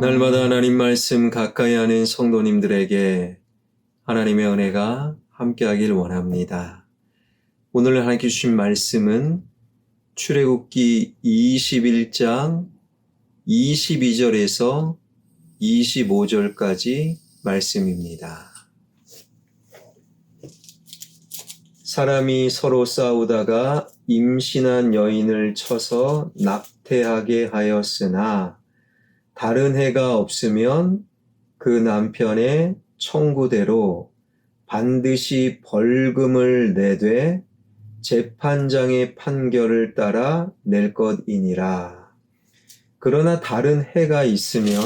날마다 하나님 말씀 가까이 하는 성도님들에게 하나님의 은혜가 함께하길 원합니다. 오늘 하나님께 주신 말씀은 출애굽기 21장 22절에서 25절까지 말씀입니다. 사람이 서로 싸우다가 임신한 여인을 쳐서 낙태하게 하였으나 다른 해가 없으면 그 남편의 청구대로 반드시 벌금을 내되 재판장의 판결을 따라 낼 것이니라. 그러나 다른 해가 있으면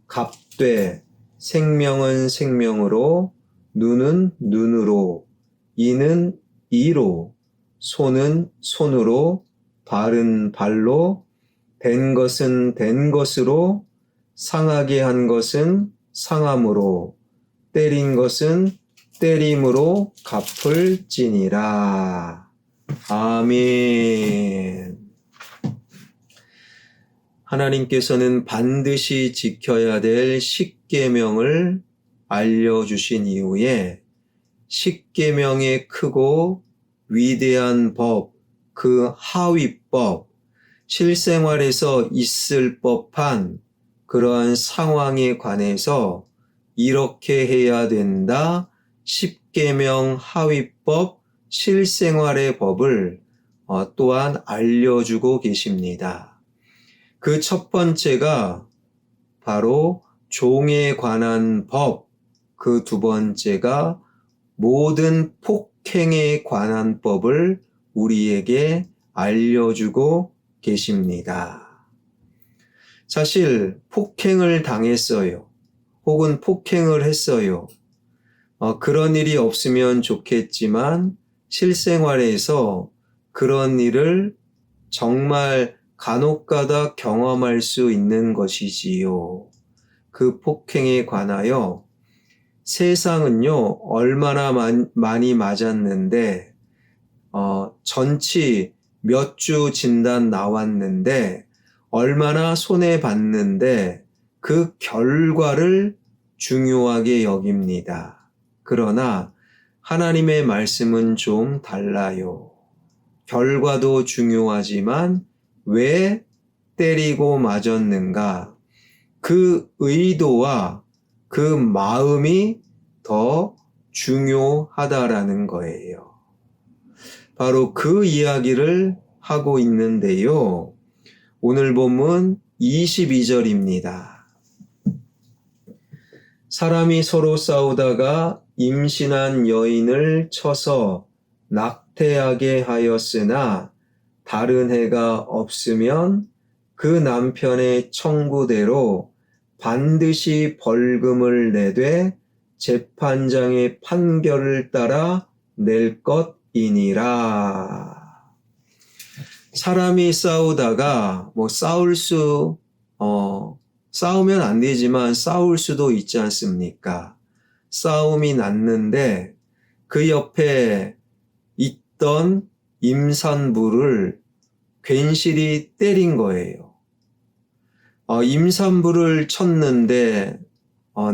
갑되 생명은 생명으로 눈은 눈으로 이는 이로 손은 손으로 발은 발로 된 것은 된 것으로 상하게 한 것은 상함으로 때린 것은 때림으로 갚을지니라. 아멘. 하나님께서는 반드시 지켜야 될 십계명을 알려주신 이후에 십계명의 크고 위대한 법, 그 하위법, 실생활에서 있을 법한 그러한 상황에 관해서 이렇게 해야 된다. 십계명 하위법 실생활의 법을 또한 알려주고 계십니다. 그 첫 번째가 바로 종에 관한 법, 그 두 번째가 모든 폭행에 관한 법을 우리에게 알려주고 계십니다. 사실 폭행을 당했어요. 혹은 폭행을 했어요. 그런 일이 없으면 좋겠지만 실생활에서 그런 일을 정말 간혹가다 경험할 수 있는 것이지요. 그 폭행에 관하여 세상은요 얼마나 많이 맞았는데 전치 몇 주 진단 나왔는데 얼마나 손해봤는데 그 결과를 중요하게 여깁니다. 그러나 하나님의 말씀은 좀 달라요. 결과도 중요하지만 왜 때리고 맞았는가? 그 의도와 그 마음이 더 중요하다라는 거예요. 바로 그 이야기를 하고 있는데요. 오늘 본문 22절입니다. 사람이 서로 싸우다가 임신한 여인을 쳐서 낙태하게 하였으나 다른 해가 없으면 그 남편의 청구대로 반드시 벌금을 내되 재판장의 판결을 따라 낼 것이니라. 사람이 싸우다가 싸우면 안 되지만 싸울 수도 있지 않습니까? 싸움이 났는데 그 옆에 있던 임산부를 괜시리 때린 거예요. 임산부를 쳤는데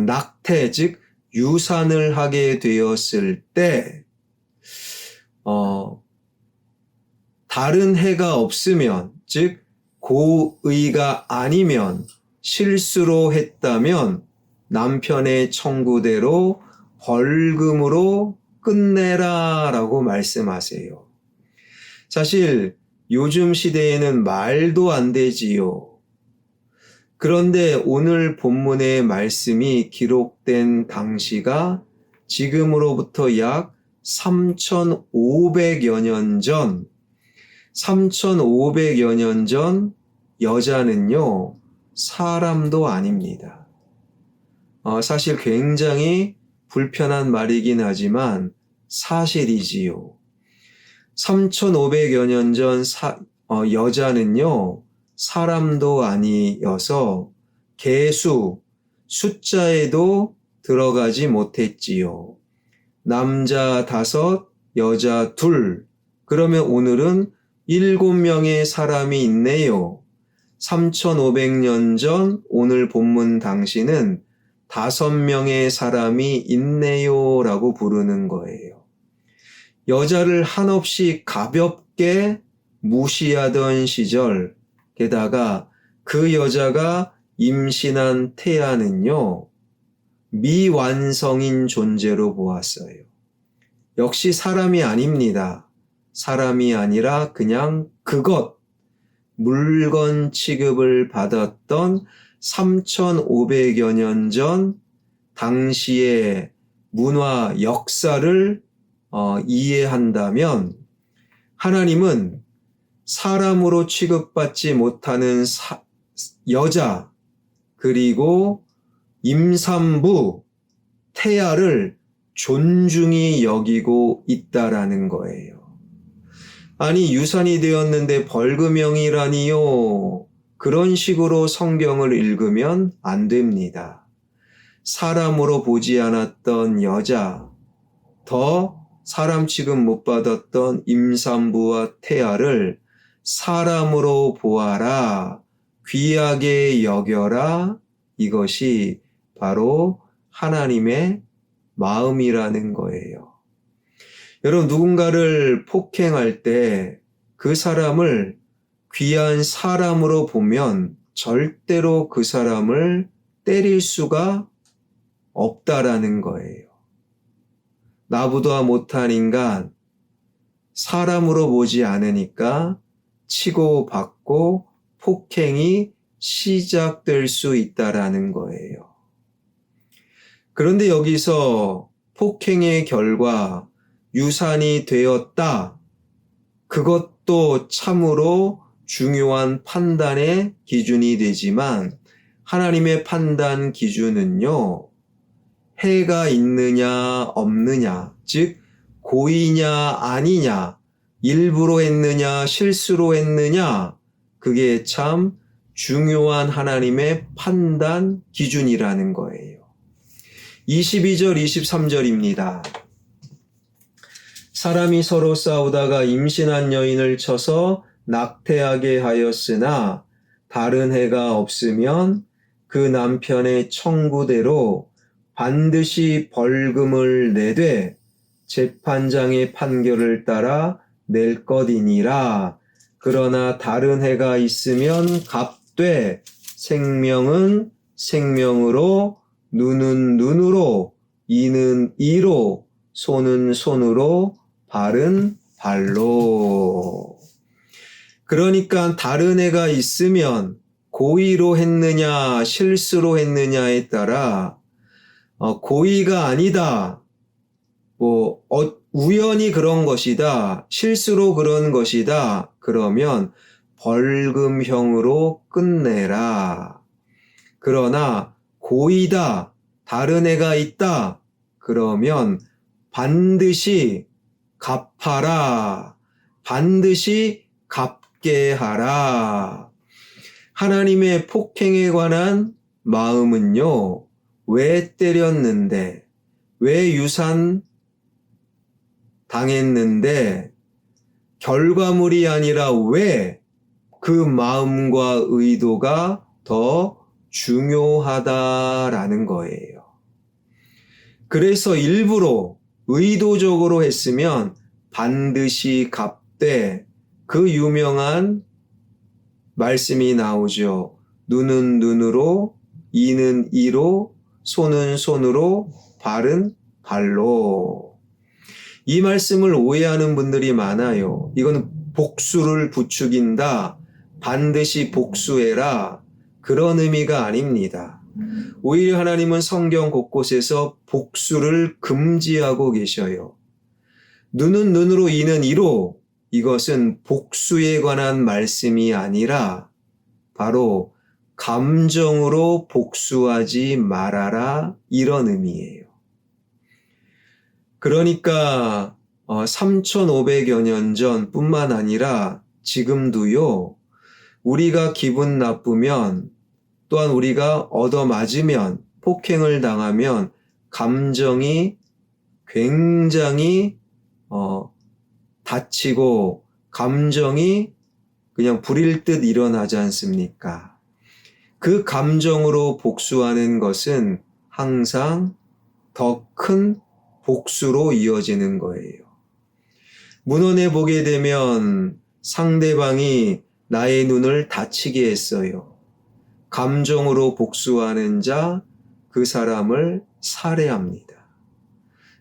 낙태, 즉 유산을 하게 되었을 때 다른 해가 없으면, 즉 고의가 아니면 실수로 했다면 남편의 청구대로 벌금으로 끝내라 라고 말씀하세요. 사실 요즘 시대에는 말도 안 되지요. 그런데 오늘 본문의 말씀이 기록된 당시가 지금으로부터 약 3,500여 년 전, 3,500여 년 전 여자는요, 사람도 아닙니다. 사실 굉장히 불편한 말이긴 하지만 사실이지요. 3,500여 년 전 여자는요, 사람도 아니어서 개수, 숫자에도 들어가지 못했지요. 남자 5, 여자 2, 그러면 오늘은 7명의 사람이 있네요. 3,500년 전 오늘 본문 당시는 5명의 사람이 있네요 라고 부르는 거예요. 여자를 한없이 가볍게 무시하던 시절, 게다가 그 여자가 임신한 태아는요, 미완성인 존재로 보았어요. 역시 사람이 아닙니다. 사람이 아니라 그냥 그것, 물건 취급을 받았던 3,500여 년 전 당시의 문화 역사를 이해한다면 하나님은 사람으로 취급받지 못하는 여자 그리고 임산부, 태아를 존중히 여기고 있다라는 거예요. 아니 유산이 되었는데 벌금형이라니요. 그런 식으로 성경을 읽으면 안 됩니다. 사람으로 보지 않았던 여자, 더 사람 취급 못 받았던 임산부와 태아를 사람으로 보아라, 귀하게 여겨라, 이것이 바로 하나님의 마음이라는 거예요. 여러분, 누군가를 폭행할 때 그 사람을 귀한 사람으로 보면 절대로 그 사람을 때릴 수가 없다라는 거예요. 나보다 못한 인간, 사람으로 보지 않으니까 치고받고 폭행이 시작될 수 있다라는 거예요. 그런데 여기서 폭행의 결과 유산이 되었다. 그것도 참으로 중요한 판단의 기준이 되지만 하나님의 판단 기준은요, 해가 있느냐 없느냐, 즉 고의냐 아니냐, 일부러 했느냐 실수로 했느냐, 그게 참 중요한 하나님의 판단 기준이라는 거예요. 22절 23절입니다. 사람이 서로 싸우다가 임신한 여인을 쳐서 낙태하게 하였으나 다른 해가 없으면 그 남편의 청구대로 반드시 벌금을 내되 재판장의 판결을 따라 낼 것이니라. 그러나 다른 해가 있으면 갚되 생명은 생명으로, 눈은 눈으로, 이는 이로, 손은 손으로, 발은 발로. 그러니까 다른 해가 있으면 고의로 했느냐 실수로 했느냐에 따라 고의가 아니다, 우연히 그런 것이다, 실수로 그런 것이다, 그러면 벌금형으로 끝내라. 그러나 고의다, 다른 애가 있다, 그러면 반드시 갚아라, 반드시 갚게 하라. 하나님의 폭행에 관한 마음은요, 왜 때렸는데, 왜 유산 당했는데, 결과물이 아니라 왜 그 마음과 의도가 더 중요하다라는 거예요. 그래서 일부러 의도적으로 했으면 반드시 갚되, 그 유명한 말씀이 나오죠. 눈은 눈으로, 이는 이로, 손은 손으로, 발은 발로. 이 말씀을 오해하는 분들이 많아요. 이거는 복수를 부추긴다, 반드시 복수해라, 그런 의미가 아닙니다. 오히려 하나님은 성경 곳곳에서 복수를 금지하고 계셔요. 눈은 눈으로, 이는 이로, 이것은 복수에 관한 말씀이 아니라 바로 감정으로 복수하지 말아라, 이런 의미예요. 그러니까 3,500여 년 전뿐만 아니라 지금도요, 우리가 기분 나쁘면, 또한 우리가 얻어맞으면, 폭행을 당하면 감정이 굉장히 다치고 감정이 그냥 불일 듯 일어나지 않습니까? 그 감정으로 복수하는 것은 항상 더 큰 복수로 이어지는 거예요. 문헌에 보게 되면 상대방이 나의 눈을 다치게 했어요. 감정으로 복수하는 자, 그 사람을 살해합니다.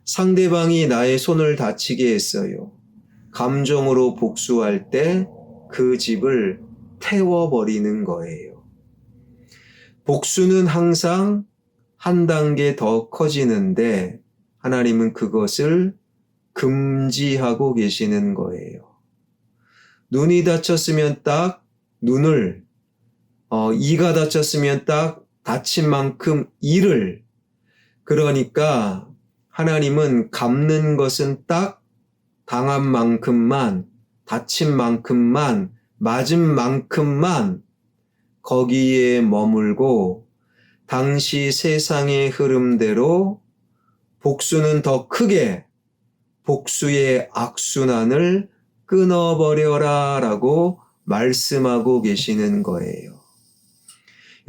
상대방이 나의 손을 다치게 했어요. 감정으로 복수할 때 그 집을 태워버리는 거예요. 복수는 항상 한 단계 더 커지는데 하나님은 그것을 금지하고 계시는 거예요. 눈이 다쳤으면 딱 눈을, 이가 다쳤으면 딱 다친 만큼 이를, 그러니까 하나님은 갚는 것은 딱 당한 만큼만, 다친 만큼만, 맞은 만큼만 거기에 머물고 당시 세상의 흐름대로 복수는 더 크게 복수의 악순환을 끊어버려라 라고 말씀하고 계시는 거예요.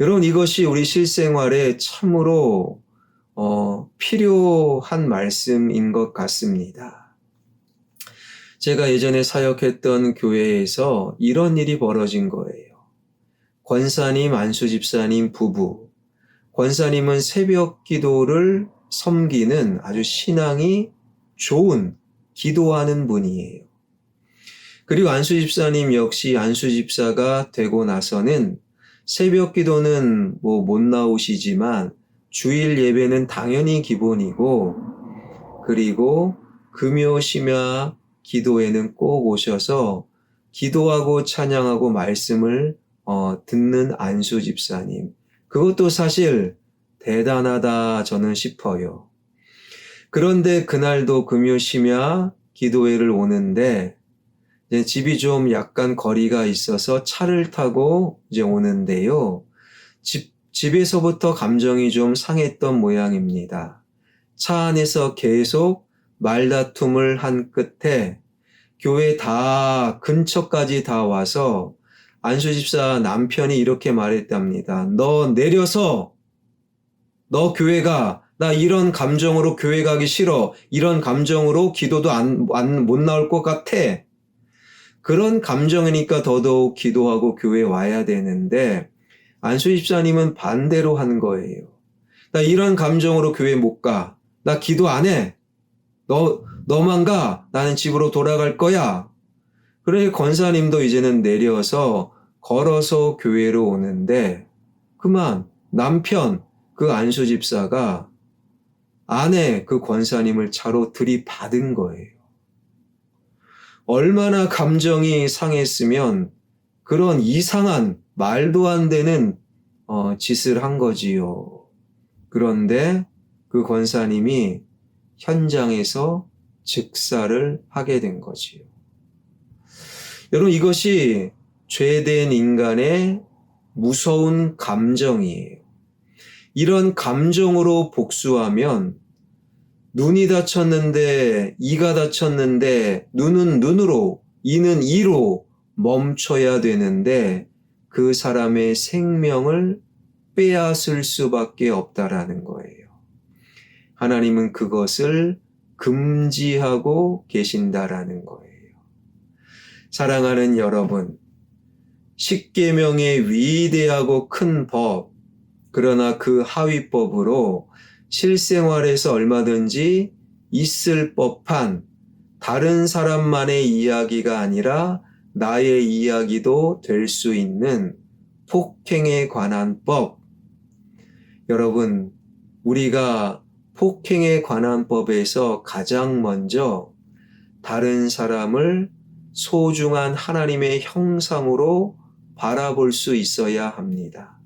여러분, 이것이 우리 실생활에 참으로 필요한 말씀인 것 같습니다. 제가 예전에 사역했던 교회에서 이런 일이 벌어진 거예요. 권사님, 안수집사님 부부. 권사님은 새벽 기도를 섬기는 아주 신앙이 좋은 기도하는 분이에요. 그리고 안수집사님 역시 안수집사가 되고 나서는 새벽 기도는 못 나오시지만 주일 예배는 당연히 기본이고, 그리고 금요 심야 기도에는 꼭 오셔서 기도하고 찬양하고 말씀을 듣는 안수 집사님. 그것도 사실 대단하다 저는 싶어요. 그런데 그날도 금요 심야 기도회를 오는데 이제 집이 좀 약간 거리가 있어서 차를 타고 이제 오는데요. 집에서부터 감정이 좀 상했던 모양입니다. 차 안에서 계속 말다툼을 한 끝에 교회 다 근처까지 다 와서 안수집사 남편이 이렇게 말했답니다. 너 내려서 너 교회 가. 나 이런 감정으로 교회 가기 싫어. 이런 감정으로 기도도 못 나올 것 같아. 그런 감정이니까 더더욱 기도하고 교회 와야 되는데 안수집사님은 반대로 한 거예요. 나 이런 감정으로 교회 못 가. 나 기도 안 해. 너만 가. 나는 집으로 돌아갈 거야. 그러니 권사님도 이제는 내려서 걸어서 교회로 오는데 그만 남편 그 안수집사가 아내 그 권사님을 차로 들이받은 거예요. 얼마나 감정이 상했으면 그런 이상한 말도 안 되는 짓을 한 거지요. 그런데 그 권사님이 현장에서 즉사를 하게 된 거지요. 여러분, 이것이 죄된 인간의 무서운 감정이에요. 이런 감정으로 복수하면 눈이 다쳤는데, 이가 다쳤는데, 눈은 눈으로, 이는 이로 멈춰야 되는데 그 사람의 생명을 빼앗을 수밖에 없다라는 거예요. 하나님은 그것을 금지하고 계신다라는 거예요. 사랑하는 여러분, 십계명의 위대하고 큰 법, 그러나 그 하위법으로 실생활에서 얼마든지 있을 법한 다른 사람만의 이야기가 아니라 나의 이야기도 될 수 있는 폭행에 관한 법. 여러분, 우리가 폭행에 관한 법에서 가장 먼저 다른 사람을 소중한 하나님의 형상으로 바라볼 수 있어야 합니다.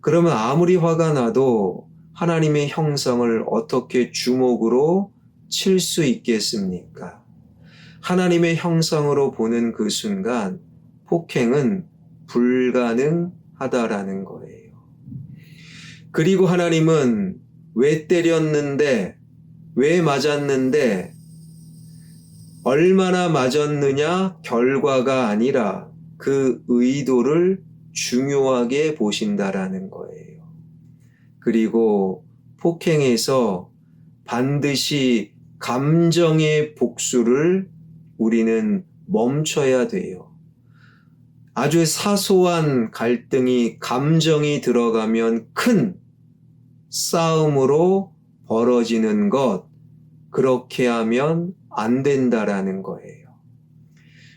그러면 아무리 화가 나도 하나님의 형상을 어떻게 주먹으로 칠 수 있겠습니까? 하나님의 형상으로 보는 그 순간 폭행은 불가능하다라는 거예요. 그리고 하나님은 왜 때렸는데, 왜 맞았는데, 얼마나 맞았느냐 결과가 아니라 그 의도를 중요하게 보신다라는 거예요. 그리고 폭행에서 반드시 감정의 복수를 우리는 멈춰야 돼요. 아주 사소한 갈등이 감정이 들어가면 큰 싸움으로 벌어지는 것, 그렇게 하면 안 된다라는 거예요.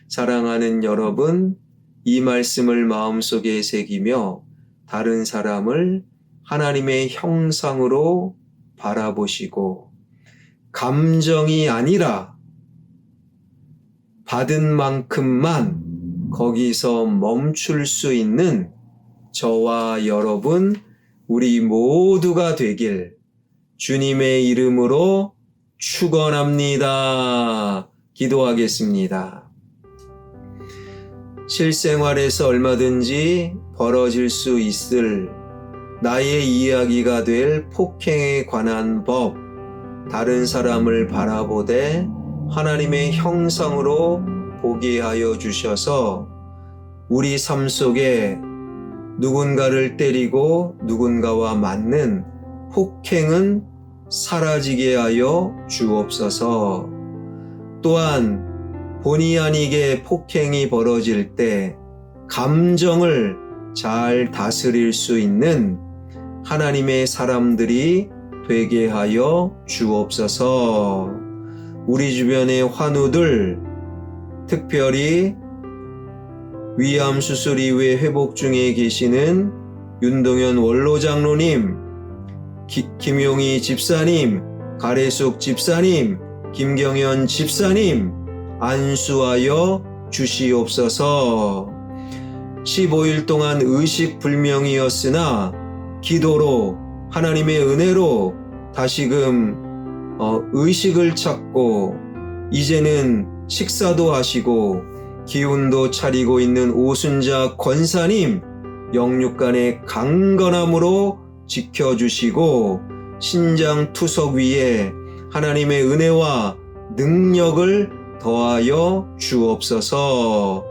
사랑하는 여러분, 이 말씀을 마음속에 새기며 다른 사람을 하나님의 형상으로 바라보시고 감정이 아니라 받은 만큼만 거기서 멈출 수 있는 저와 여러분, 우리 모두가 되길 주님의 이름으로 축원합니다. 기도하겠습니다. 실생활에서 얼마든지 벌어질 수 있을 나의 이야기가 될 폭행에 관한 법, 다른 사람을 바라보되 하나님의 형상으로 보게 하여 주셔서 우리 삶 속에 누군가를 때리고 누군가와 맞는 폭행은 사라지게 하여 주옵소서. 또한 본의 아니게 폭행이 벌어질 때 감정을 잘 다스릴 수 있는 하나님의 사람들이 되게 하여 주옵소서. 우리 주변의 환우들, 특별히 위암 수술 이후에 회복 중에 계시는 윤동현 원로장로님, 김용희 집사님, 가래숙 집사님, 김경현 집사님 안수하여 주시옵소서. 15일 동안 의식불명이었으나 기도로 하나님의 은혜로 다시금 의식을 찾고 이제는 식사도 하시고 기운도 차리고 있는 오순자 권사님 영육간의 강건함으로 지켜주시고 신장 투석 위에 하나님의 은혜와 능력을 더하여 주옵소서.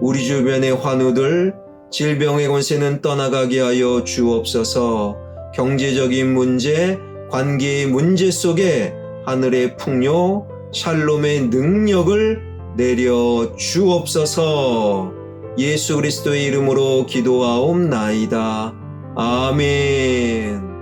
우리 주변의 환우들 질병의 권세는 떠나가게 하여 주옵소서. 경제적인 문제, 관계의 문제 속에 하늘의 풍요, 샬롬의 능력을 내려 주옵소서. 예수 그리스도의 이름으로 기도하옵나이다. 아멘.